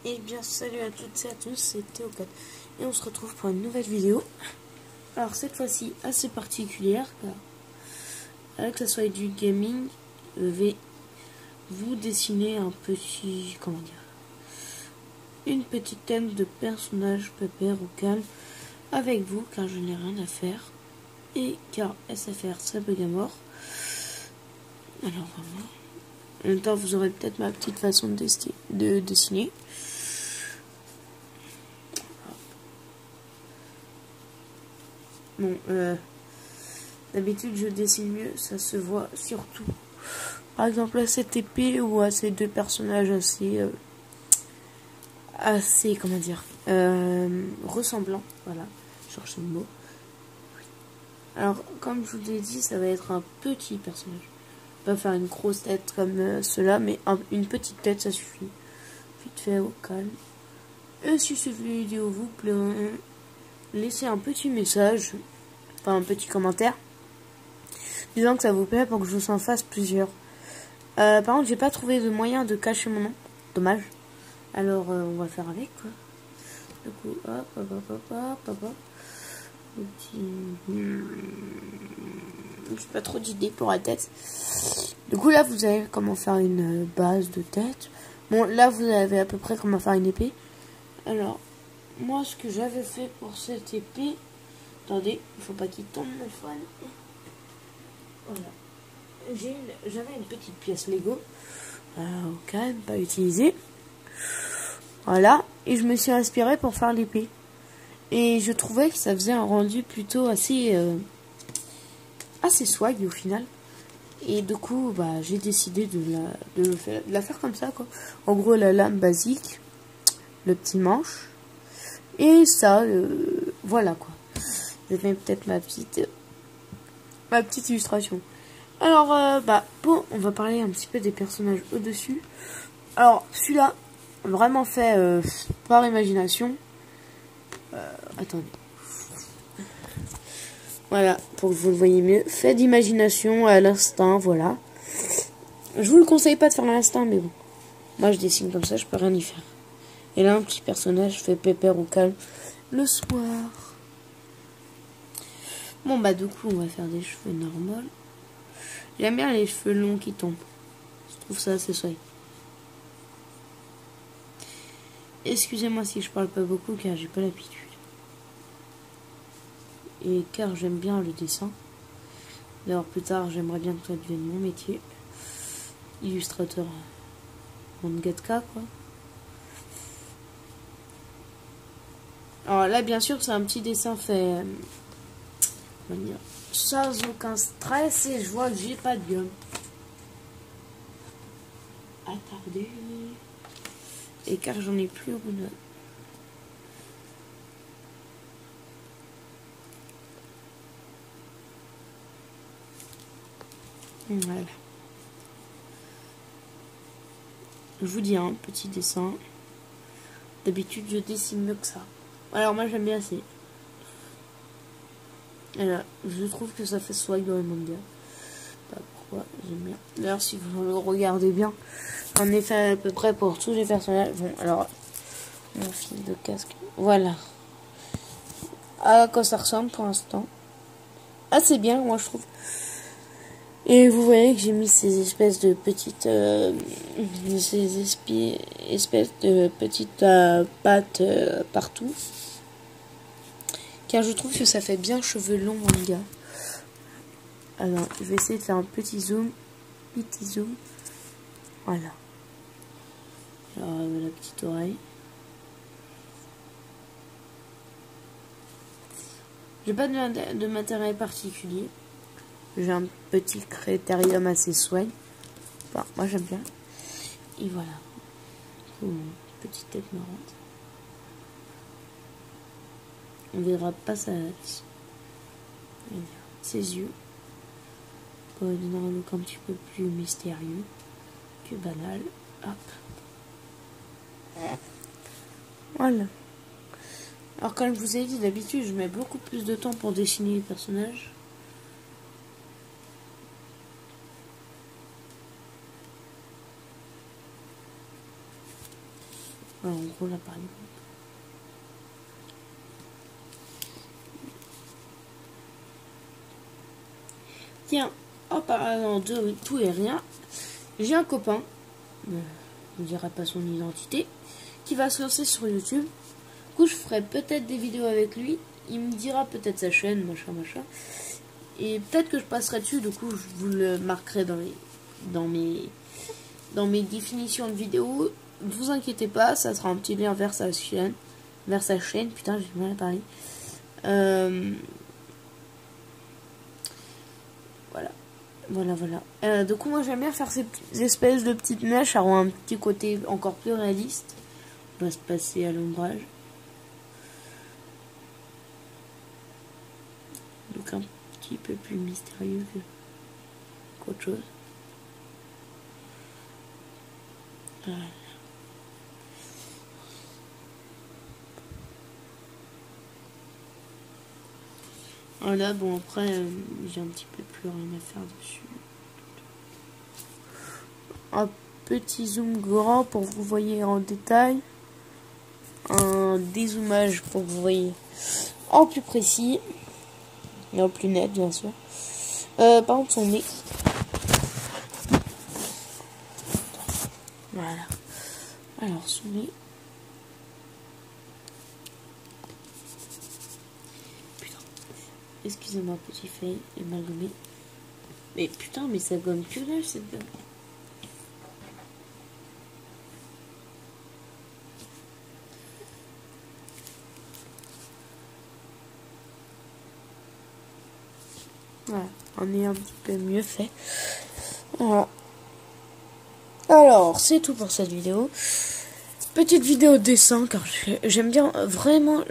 Et bien salut à toutes et à tous, c'est Théo4 et on se retrouve pour une nouvelle vidéo. Alors cette fois-ci assez particulière car avec la soirée du gaming, je vais vous dessiner un petit, une petite thème de personnage pépère ou calme avec vous car je n'ai rien à faire et car SFR ça bug à mort. Alors voilà. En même temps vous aurez peut-être ma petite façon de dessiner. Bon, d'habitude je dessine mieux, ça se voit surtout. Par exemple à cette épée ou à ces deux personnages assez ressemblants. Voilà, je cherche le mot. Alors, comme je vous l'ai dit, ça va être un petit personnage. Pas faire une grosse tête comme cela, mais une petite tête, ça suffit. Vite fait, au calme. Et si cette vidéo vous plaît, laissez un petit message, enfin un petit commentaire, disant que ça vous plaît pour que je vous en fasse plusieurs. Par contre, j'ai pas trouvé de moyen de cacher mon nom. Dommage. Alors, on va faire avec, quoi. Du coup, hop. J'ai pas trop d'idées pour la tête. Du coup, là, vous savez comment faire une base de tête. Bon, là, vous avez à peu près comment faire une épée. Alors, moi, ce que j'avais fait pour cette épée... Attendez, il faut pas qu'il tombe, mon fan. Voilà. J'avais une petite pièce Lego. Quand même pas utilisée. Voilà. Et je me suis inspirée pour faire l'épée. Et je trouvais que ça faisait un rendu plutôt assez swag au final. Et du coup, bah, j'ai décidé de la faire comme ça, quoi. En gros, la lame basique, le petit manche. Et ça, voilà, quoi. J'ai fait peut-être ma petite illustration. Alors, bon, on va parler un petit peu des personnages au-dessus. Alors, celui-là, vraiment fait par imagination. Attendez. Voilà, pour que vous le voyez mieux. Fait d'imagination à l'instinct, voilà. Je vous le conseille pas de faire à l'instinct, mais bon. Moi, je dessine comme ça, je peux rien y faire. Et là, un petit personnage fait pépère au calme le soir. Bon, bah, du coup, on va faire des cheveux normaux. J'aime bien les cheveux longs qui tombent. Je trouve ça assez chouette. Excusez-moi si je parle pas beaucoup, car j'ai pas l'habitude. Et car j'aime bien le dessin. D'ailleurs, plus tard, j'aimerais bien que ça devienne mon métier. Illustrateur mangaka, quoi. Alors là, bien sûr, c'est un petit dessin fait sans aucun stress et je vois que j'ai pas de gomme. Attendez. Et car j'en ai plus une. Voilà. Je vous dis, un petit dessin. D'habitude, je dessine mieux que ça. Alors, moi, j'aime bien assez. Alors, je trouve que ça fait swag dans les mangas. Pas pourquoi, j'aime bien. D'ailleurs, si vous le regardez bien, en effet, à peu près pour tous les personnages. Bon, alors, mon fil de casque. Voilà. À quoi ça ressemble pour l'instant. Assez bien, moi, je trouve. Et vous voyez que j'ai mis ces espèces de petites pattes partout. Car je trouve que ça fait bien cheveux longs mon gars. Alors je vais essayer de faire un petit zoom. Voilà. Alors la petite oreille. J'ai pas de matériel particulier. J'ai un petit critérium assez soigne. Enfin, moi j'aime bien. Et voilà. Petite tête marrante. On verra pas ses yeux. Pour donner un look un petit peu plus mystérieux que banal. Hop. Voilà. Alors comme je vous ai dit, d'habitude je mets beaucoup plus de temps pour dessiner les personnages. Alors, en gros, là, par exemple. Tiens, en parlant de tout et rien, j'ai un copain, je ne dirai pas son identité, qui va se lancer sur YouTube. Du coup, je ferai peut-être des vidéos avec lui. Il me dira peut-être sa chaîne, machin, machin. Et peut-être que je passerai dessus. Du coup, je vous le marquerai dans mes définitions de vidéos. Ne vous inquiétez pas, ça sera un petit lien vers sa chaîne. Putain, j'ai du mal à parler. Voilà. Du coup, moi, j'aime bien faire ces espèces de petites mèches, avoir un petit côté encore plus réaliste. On va se passer à l'ombrage. Donc, un petit peu plus mystérieux qu'autre chose. Voilà. Voilà, bon, après, j'ai un petit peu plus rien à faire dessus. Un petit zoom grand pour que vous voyez en détail. Un dézoomage pour que vous voyez en plus précis. Et en plus net, bien sûr. Par contre, son nez. Voilà. Alors, son nez. Putain. Excusez-moi, petit fail. Et mal gommé. Mais putain, mais ça gomme que là, cette gomme. Voilà, on est un petit peu mieux fait. Voilà. Alors, c'est tout pour cette vidéo. Petite vidéo dessin, car j'aime bien vraiment...